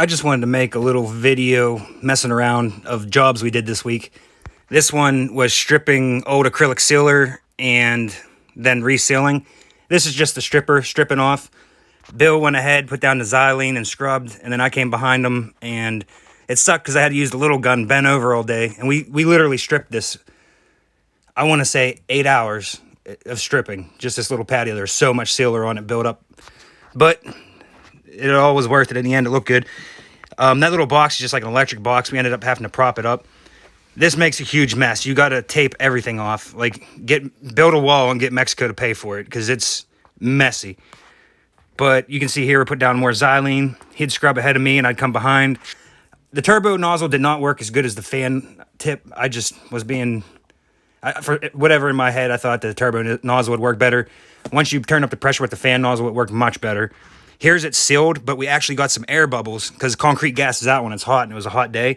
I just wanted to make a little video messing around of jobs we did this week. This one was stripping old acrylic sealer and then resealing. This is just the stripper stripping off. Bill went ahead, put down the xylene and scrubbed, and then I came behind him, and it sucked because I had to use the little gun bent over all day, and we literally stripped this, I want to say 8 hours of stripping, just this little patio. There's so much sealer on it built up, but it all was worth it in the end. It looked good. That little box is just like an electric box. We ended up having to prop it up. This makes a huge mess. You got to tape everything off. Like, build a wall and get Mexico to pay for it because it's messy. But you can see here we put down more xylene. He'd scrub ahead of me and I'd come behind. The turbo nozzle did not work as good as the fan tip. I just was being... for whatever in my head, I thought the turbo nozzle would work better. Once you turn up the pressure with the fan nozzle, it worked much better. Here's it sealed, but we actually got some air bubbles because concrete gas is out when it's hot, and it was a hot day.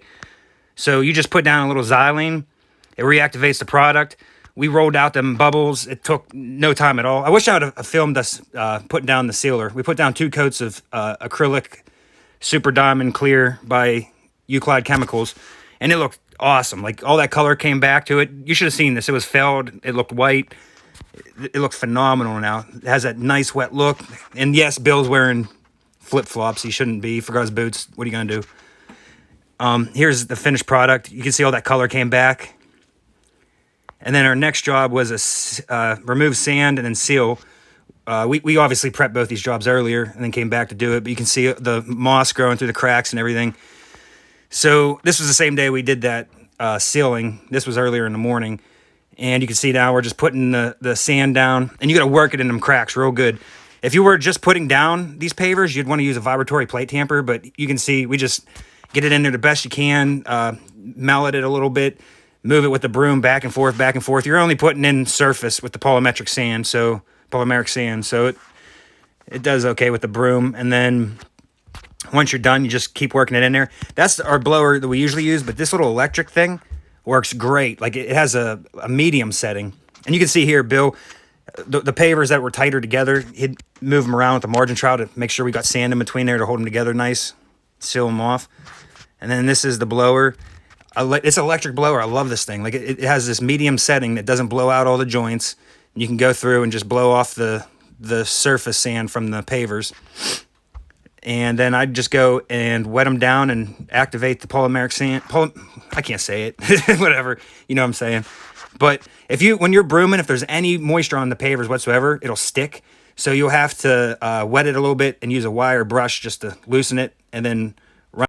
So you just put down a little xylene. It reactivates the product. We rolled out them bubbles. It took no time at all. I wish I would have filmed us putting down the sealer. We put down 2 coats of acrylic Super Diamond Clear by Euclid Chemicals, and it looked awesome. Like, all that color came back to it. You should have seen this. It was felled. It looked white. It looked phenomenal now. It has that nice wet look. And yes, Bill's wearing flip-flops. He shouldn't be. He forgot his boots. What are you going to do? Here's the finished product. You can see all that color came back. And then our next job was remove sand and then seal. We obviously prepped both these jobs earlier and then came back to do it. But you can see the moss growing through the cracks and everything. So this was the same day we did that sealing. This was earlier in the morning. And you can see now we're just putting the sand down. And you got to work it in them cracks real good. If you were just putting down these pavers, you'd want to use a vibratory plate tamper. But you can see we just get it in there the best you can. Mallet it a little bit. Move it with the broom back and forth, back and forth. You're only putting in surface with the polymeric sand. So it does okay with the broom. And then once you're done, you just keep working it in there. That's our blower that we usually use. But this little electric thing works great. Like, it has a medium setting. And you can see here, Bill, the pavers that were tighter together, he'd move them around with the margin trowel to make sure we got sand in between there to hold them together nice, seal them off. And then this is the blower. It's an electric blower. I love this thing. Like, it has this medium setting that doesn't blow out all the joints. You can go through and just blow off the surface sand from the pavers. And then I'd just go and wet them down and activate the polymeric sand. I can't say it. Whatever. You know what I'm saying. But when you're brooming, if there's any moisture on the pavers whatsoever, it'll stick. So you'll have to wet it a little bit and use a wire brush just to loosen it, and then run